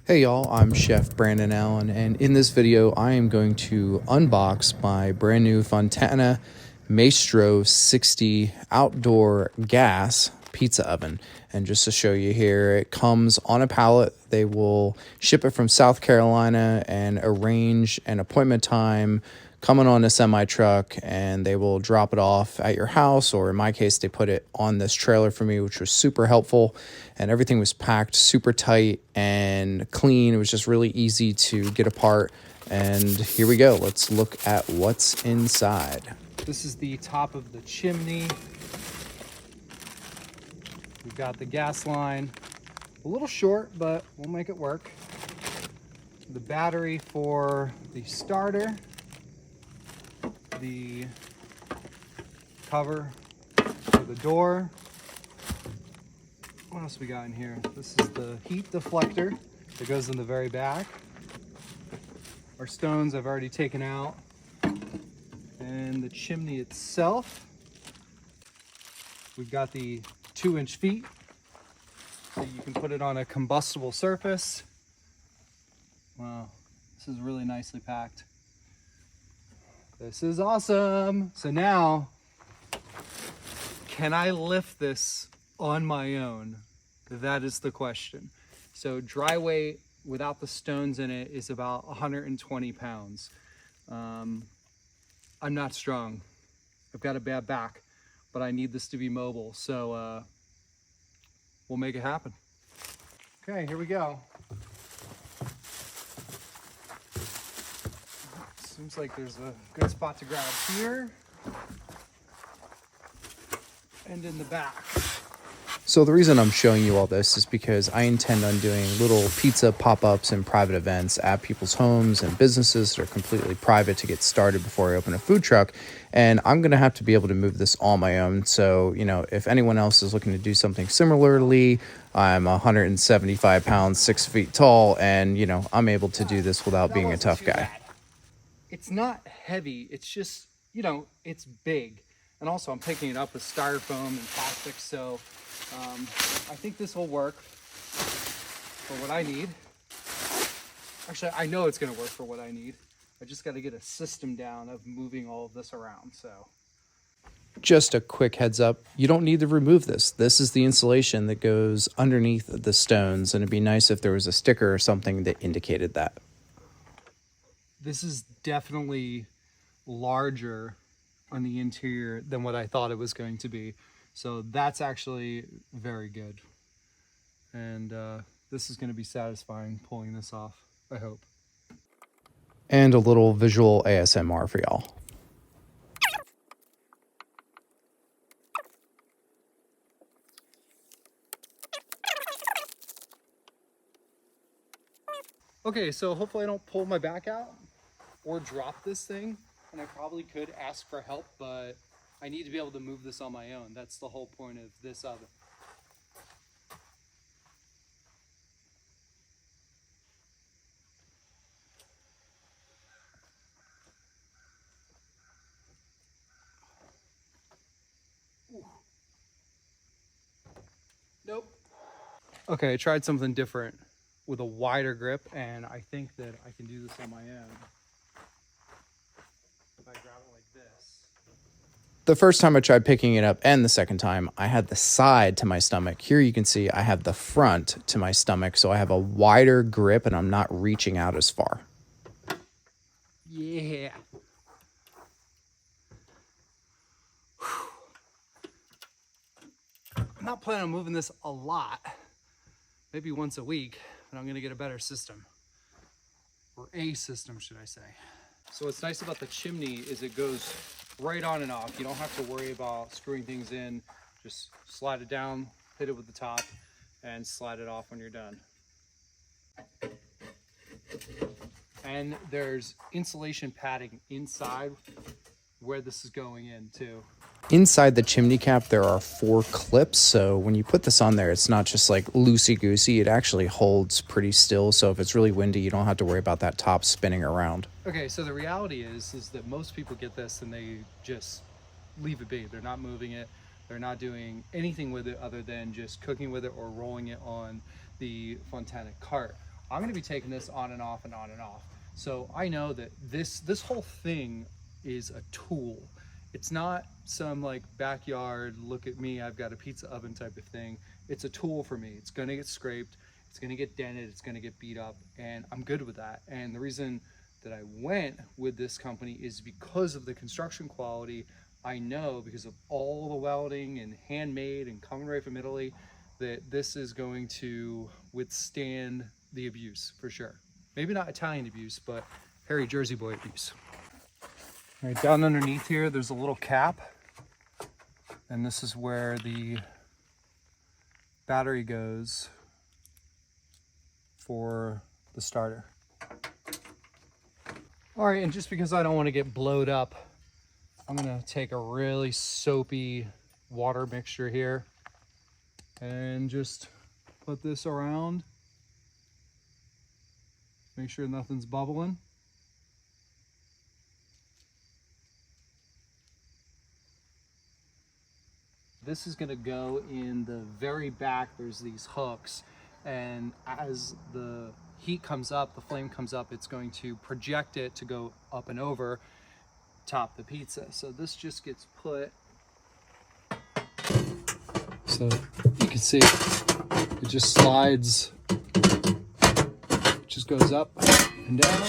Hey y'all, I'm Chef Brandon Allen, and in this video I am going to unbox my brand new Fontana Maestro 60 outdoor gas pizza oven. And just to show you here, it comes on a pallet. They will ship it from South Carolina and arrange an appointment time coming on a semi truck, and they will drop it off at your house, or in my case they put it on this trailer for me, which was super helpful. And everything was packed super tight and clean. It was just really easy to get apart. And here we go. Let's look at what's inside. This is the top of the chimney. We've got the gas line, a little short, but we'll make it work. The battery for the starter, the cover for the door. What else we got in here? This is the heat deflector that goes in the very back. Our stones I've already taken out. And the chimney itself, we've got the 2-inch feet, so you can put it on a combustible surface. Wow, this is really nicely packed. This is awesome. So now, can I lift this on my own? That is the question. So dry weight without the stones in it is about 120 pounds. I'm not strong. I've got a bad back, but I need this to be mobile. So we'll make it happen. Okay, here we go. Seems like there's a good spot to grab here and in the back. So the reason I'm showing you all this is because I intend on doing little pizza pop-ups and private events at people's homes and businesses that are completely private to get started before I open a food truck. And I'm going to have to be able to move this on my own. So, if anyone else is looking to do something similarly, I'm 175 pounds, 6 feet tall, and, I'm able to do this without being a tough guy. It's not heavy. It's just, it's big. And also I'm picking it up with styrofoam and plastic. So I think this will work for what I need. Actually, I know it's going to work for what I need. I just got to get a system down of moving all of this around. So just a quick heads up, you don't need to remove this. This is the insulation that goes underneath the stones, and it'd be nice if there was a sticker or something that indicated that. This is definitely larger on the interior than what I thought it was going to be. So that's actually very good. And this is going to be satisfying pulling this off, I hope. And a little visual ASMR for y'all. Okay, so hopefully I don't pull my back out or drop this thing. And I probably could ask for help, but I need to be able to move this on my own. That's the whole point of this oven. Ooh. Nope. Okay, I tried something different with a wider grip, and I think that I can do this on my own. If I grab it like this. The first time I tried picking it up and the second time, I had the side to my stomach. Here you can see I have the front to my stomach, so I have a wider grip and I'm not reaching out as far. Yeah. I'm not planning on moving this a lot. Maybe once a week, but I'm going to get a better system. Or a system, should I say. So what's nice about the chimney is it goes right on and off. You don't have to worry about screwing things in. Just slide it down, hit it with the top, and slide it off when you're done. And there's insulation padding inside where this is going in too. Inside the chimney cap, there are 4 clips, so when you put this on there, it's not just like loosey-goosey. It actually holds pretty still, so if it's really windy, you don't have to worry about that top spinning around. Okay, so the reality is that most people get this and they just leave it be. They're not moving it. They're not doing anything with it other than just cooking with it or rolling it on the Fontana cart. I'm going to be taking this on and off and on and off. So I know that this whole thing is a tool. It's not some like backyard, look at me, I've got a pizza oven type of thing. It's a tool for me. It's going to get scraped, it's going to get dented, it's going to get beat up, and I'm good with that. And the reason that I went with this company is because of the construction quality. I know, because of all the welding and handmade and coming right from Italy, that this is going to withstand the abuse for sure. Maybe not Italian abuse, but hairy Jersey boy abuse. All right, down underneath here, there's a little cap, and this is where the battery goes for the starter. All right, and just because I don't want to get blowed up, I'm gonna take a really soapy water mixture here and just put this around. Make sure nothing's bubbling. This is gonna go in the very back. There's these hooks, and as the heat comes up, the flame comes up, it's going to project it to go up and over top the pizza. So this just gets put, so you can see it just slides, just goes up and down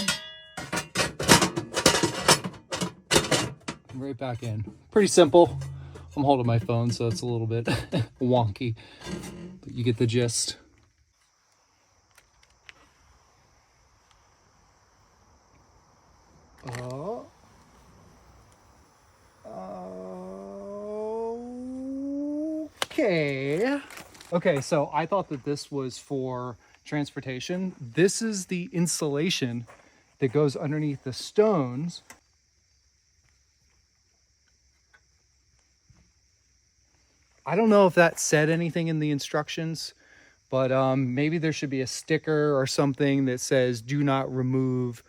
and right back in. Pretty simple. I'm holding my phone, so it's a little bit wonky, but you get the gist. Okay, so I thought that this was for transportation. This is the insulation that goes underneath the stones. I don't know if that said anything in the instructions, but maybe there should be a sticker or something that says do not remove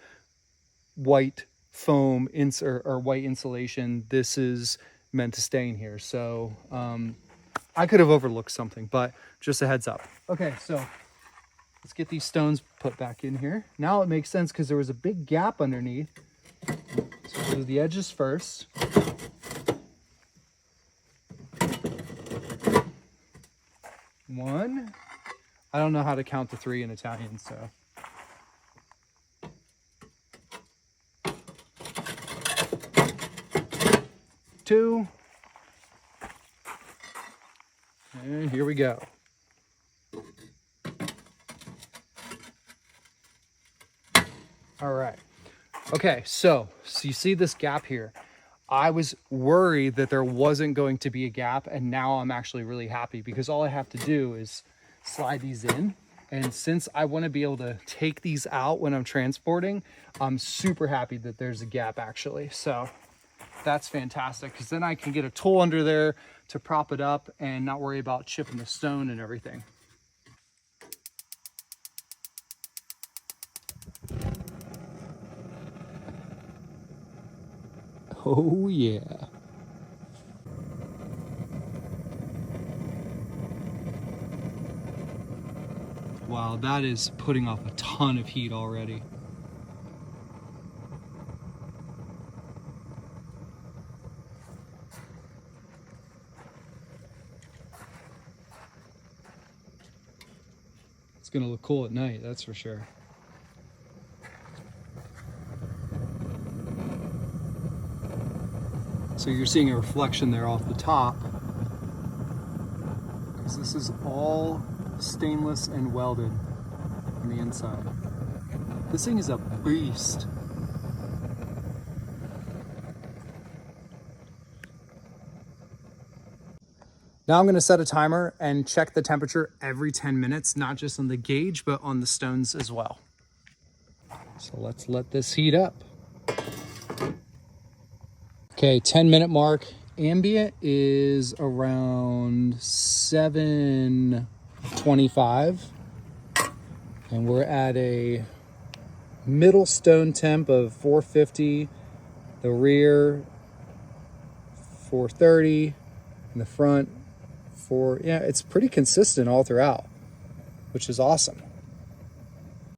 white foam or white insulation. This is meant to stay in here. So I could have overlooked something, but just a heads up. Okay, so let's get these stones put back in here. Now it makes sense because there was a big gap underneath. So we'll do the edges first. One. I don't know how to count to 3 in Italian, so. Two. And here we go. All right. Okay, so you see this gap here. I was worried that there wasn't going to be a gap, and now I'm actually really happy because all I have to do is slide these in. And since I want to be able to take these out when I'm transporting, I'm super happy that there's a gap actually. So that's fantastic, because then I can get a tool under there to prop it up and not worry about chipping the stone and everything. Oh yeah. Wow, that is putting off a ton of heat already. It's gonna look cool at night, that's for sure. So you're seeing a reflection there off the top, because this is all stainless and welded on the inside. This thing is a beast. Now I'm going to set a timer and check the temperature every 10 minutes, not just on the gauge, but on the stones as well. So let's let this heat up. Okay, 10-minute mark. Ambient is around 725. And we're at a middle stone temp of 450. The rear, 430. And the front, yeah, it's pretty consistent all throughout, which is awesome.